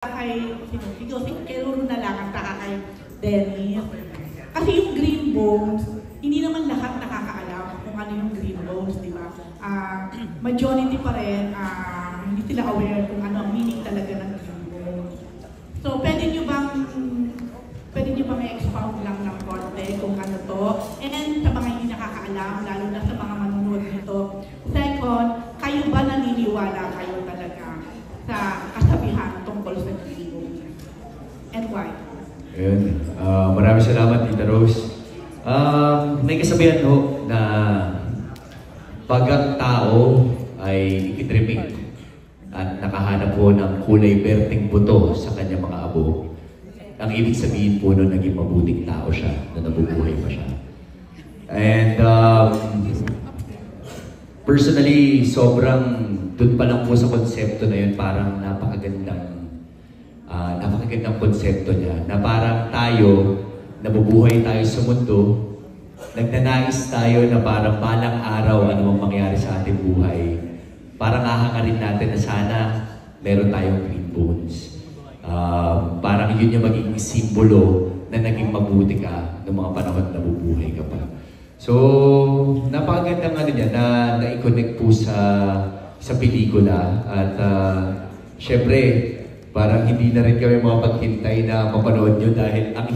kay Ruru na lang at saka kay Dennis. Kasi yung green bones, hindi naman lahat nakakaalam kung ano yung green bones, di ba? Majority pa rin, hindi sila aware kung ano ang meaning talaga ng green bones. So, pwede nyo bang expound lang ng konti kung ano to? And sa mga hindi nakakaalam, lalo na sa mga manunood nito. Second, kayo ba naniniwala kayo talaga sa kasabihan tungkol sa green bones? And why? Ayun. Maraming salamat, Tita Rose. May kasabihan ho na pag ang tao ay ikitripig at nakahanap po ng kulay berting buto sa kanyang mga abo, ang ibig sabihin po nun, naging mabuting tao siya, na nabubuhay pa siya. And personally, sobrang dun pa lang po sa konsepto na yun, parang napakagandang konsepto niya, na parang tayo, nabubuhay tayo sa mundo, nagnanais tayo na parang balang araw anumang mangyari sa ating buhay, parang hahangarin natin na sana meron tayong green bones. Parang yun yung magiging simbolo na naging mabuti ka ng mga panahon na nabubuhay ka pa. So, napakagandang ano niya na na-connect po sa pelikula at syempre, parang hindi na rin kami mapaghintay na mapanood nyo dahil ang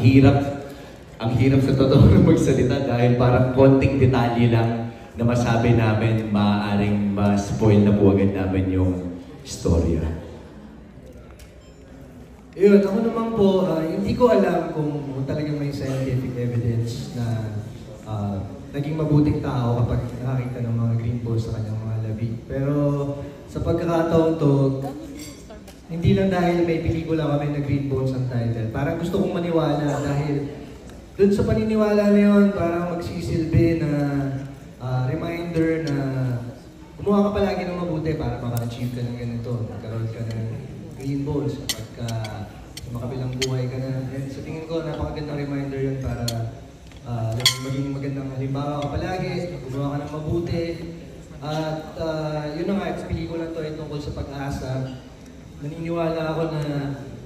hirap sa totoo na magsalita dahil parang konting detalye lang na masabi namin, maaaring ma-spoil na po agad namin yung storya. Yun, ako naman po, hindi ko alam kung talagang may scientific evidence na naging mabuting tao kapag nakakita ng mga green balls sa kanyang mga labi. Pero sa pagkakataon to, hindi lang dahil may pelikula kami na Green Bones ang title. Parang gusto kong maniwala dahil dun sa paniniwala na yun, parang magsisilbi na reminder na gumawa ka palagi ng mabuti para maka-achieve ka ng ganito. Magkaroon ka ng Green Bones kapag sa makabilang buhay ka na. And sa tingin ko, napakagandang reminder yun para maging magandang halimbawa ka palagi, gumawa ka ng mabuti. At yun na nga, pelikula to ay tungkol sa pag-asa. Naniniwala ako na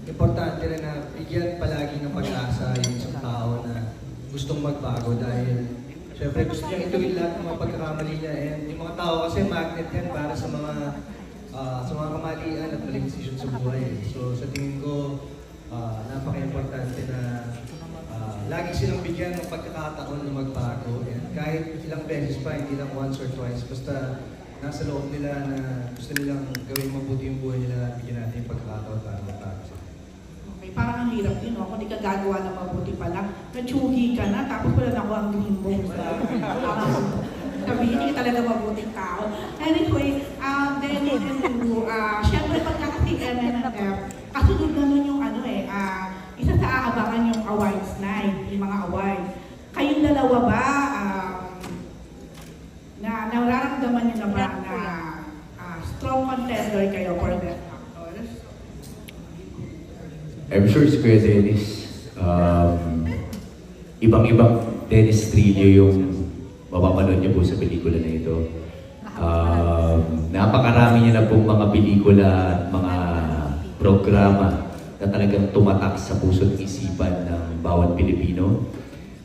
importante rin na bigyan palagi ng pag-asa yung isang tao na gustong magbago dahil syempre gusto niyang ituwid lahat ng mga pagkakamali niya and yung mga tao kasi magnet yan para sa mga kamalian at maling desisyon sa buhay. So sa tingin ko, napaka-importante na lagi silang bigyan ng pagkakataon na magbago and kahit ilang beses pa, hindi lang once or twice, basta nasa loob nila na gusto nilang gawin mabuti yung buhay nila at bigyan natin yung pagkakataon para matapos. Okay, parang ang hirap din, no? Kung di ka gagawa ng mabuti pala, na-chugi ka na, tapos wala na ako ang green bones. Sabihin, hindi ka talaga mabuting tao. Anyway, Dennis and Ruru, syempre pagka kasi MNF, kasunod na nun yung isa sa aabangan yung awards night, yung mga awards. Kayong dalawa ba, na nararamdaman niyo na ba na strong contender kayo for Best Actors? I'm sure si Kuya Dennis, ibang-ibang Dennis Trillo yung mapapanood niyo po sa pelikula na ito. Napakarami niya na pong mga pelikula at mga programa na talagang tumatak sa puso't isipan ng bawat Pilipino.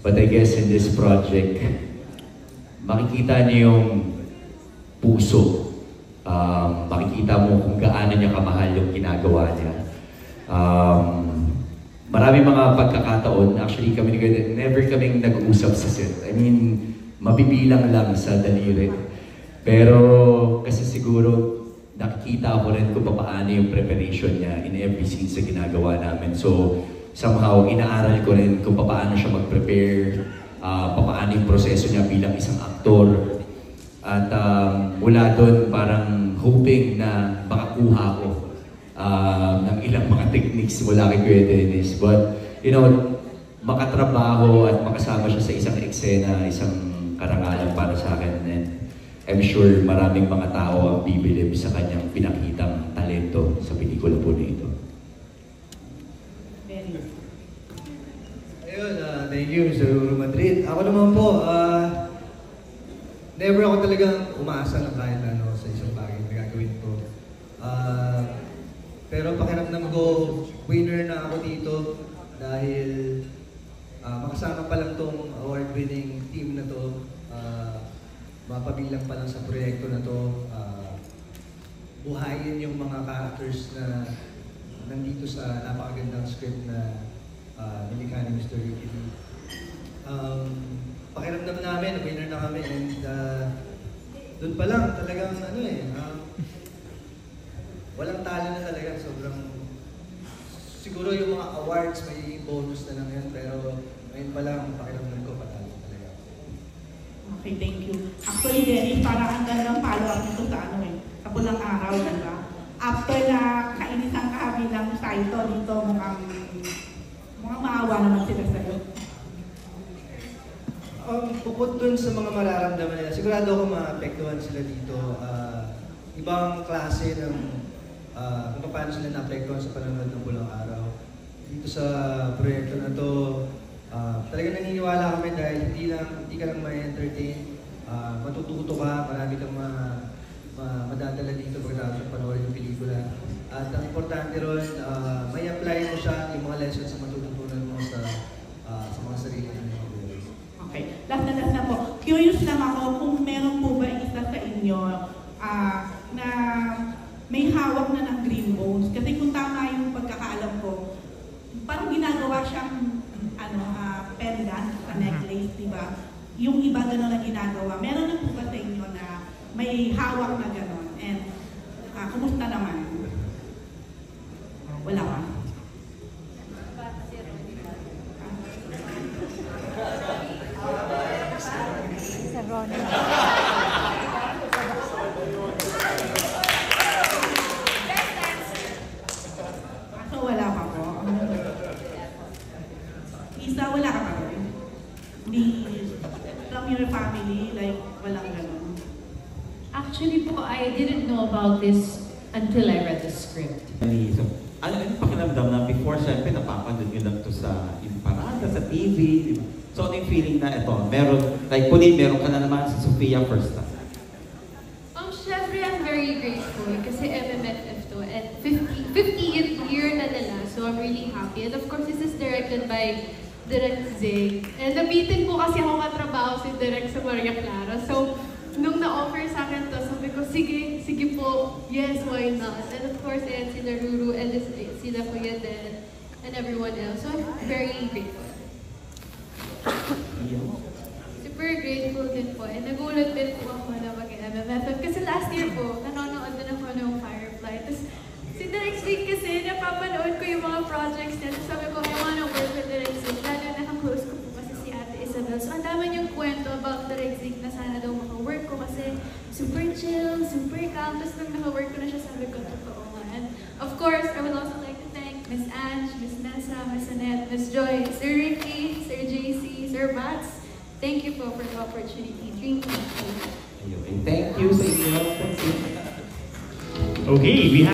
But I guess in this project, makikita niyo yung puso. Makikita mo kung gaano niya kamahal yung ginagawa niya. Marami mga pagkakataon, actually kami never kaming nag-uusap sa set. I mean, mabibilang lang sa daliri. Pero kasi siguro nakikita ko rin kung paano yung preparation niya in every scene sa ginagawa namin. So somehow, inaaral ko rin kung paano siya mag-prepare, paano yung proseso niya bilang isang aktor. At mula doon, parang hoping na makakuha ko ng ilang mga techniques mula kay Kuya Dennis. But, you know, makatrabaho at makasama siya sa isang eksena, isang karangalan para sa akin. And I'm sure maraming mga tao ang bibilib sa kanyang pinakitang talento sa pelikula po na ito. Ayun, thank you, Mr. Ruru Madrid. Ako naman po, never ako talagang umaasa ng kahit ano sa isang bagay na gagawin ko. Pero pakiramdam ko, winner na ako dito dahil makasama pa lang tong award-winning team na to. Mapabilang pa lang sa proyekto na to. Buhayin yung mga characters na nandito sa napakagandang script na nilikha ni Mr. Ricky D. Pakiramdam namin, winner na kami, and doon pa lang talagang walang talo na talaga. Sobrang, siguro yung mga awards may bonus na lang yan, pero ngayon pa lang pakiramdam ko patalo talaga. Okay, thank you. Actually, Dennis, parang ang gandang follow-up nito sa sa Pulang Araw, diba? After na kainisan ka bilang Saito dito, mukhang maawa naman sila sa'yo. Bukod dun sa mga mararamdaman nila, sigurado ako maapektuhan sila dito. Ibang klase ng kung paano sila naapektuhan sa panonood ng Pulang Araw. Dito sa proyekto na to, talagang naniniwala kami dahil hindi ka lang ma-entertain, matututo ka, marami kang madadala dito pagkatapos ng panoorin yung pelikula. At ang importante ron, may apply mo siya yung mga lessons na matututunan mo sa mga sarili ng mga buhay. Okay, last na po. Curious lang ako kung meron po ba isa sa inyo na may hawak na ng green bones. Kasi kung tama yung pagkakaalam ko, parang ginagawa siyang pendant sa necklace, di ba? Yung iba gano'n na ginagawa. Meron na po ba sa inyo na may hawak na gano'n? And kumusta naman? Wala ka? Sa Ronnie. So wala pa po? Isa, wala ka pa rin? Hindi, from your family, like, walang gano'n? Actually po, I didn't know about this until I read the script. So, ano pakiramdam na before, syempre, napapanood nyo lang to sa yung parada, sa TV, di ba? So, ano yung feeling na ito, meron, like, Pauline, meron ka na naman sa Sofia first time? Syempre, I'm very grateful kasi MMFF to, and 50th year na nila, so I'm really happy. And of course, this is directed by Direk Zig. And nabitin po kasi ako katrabaho si Direk sa Maria Clara. So, nung na-offer sa akin to, sabi ko, sige po, yes, why not? And of course, ayan sila Ruru and sila Kuya Den and everyone else. So, I'm very grateful. Super grateful din po. And nagulat din po ako na mag-MMFF. Kasi last year po, nanonood din ako ng Firefly. Tapos, si Direk Zig kasi, napapanood ko yung mga projects niya. So, sabi ko, I wanna work with Direk Zig. Lalo naka-close ko po kasi si Ate Isabel. So, ang dami niyong kwento about Direk Zig na sana daw maka-work ko kasi super chill, super calm. Tapos nung naka-work ko na siya, sabi ko, totoo nga. And of course, I would also like to thank Miss Ange, Miss Nessa, Miss Annette, Miss Joy, Sir Ricky, Sir JC, Sir Bats. Thank you po for the opportunity. Thank you. Thank you sa inyo. Okay, we have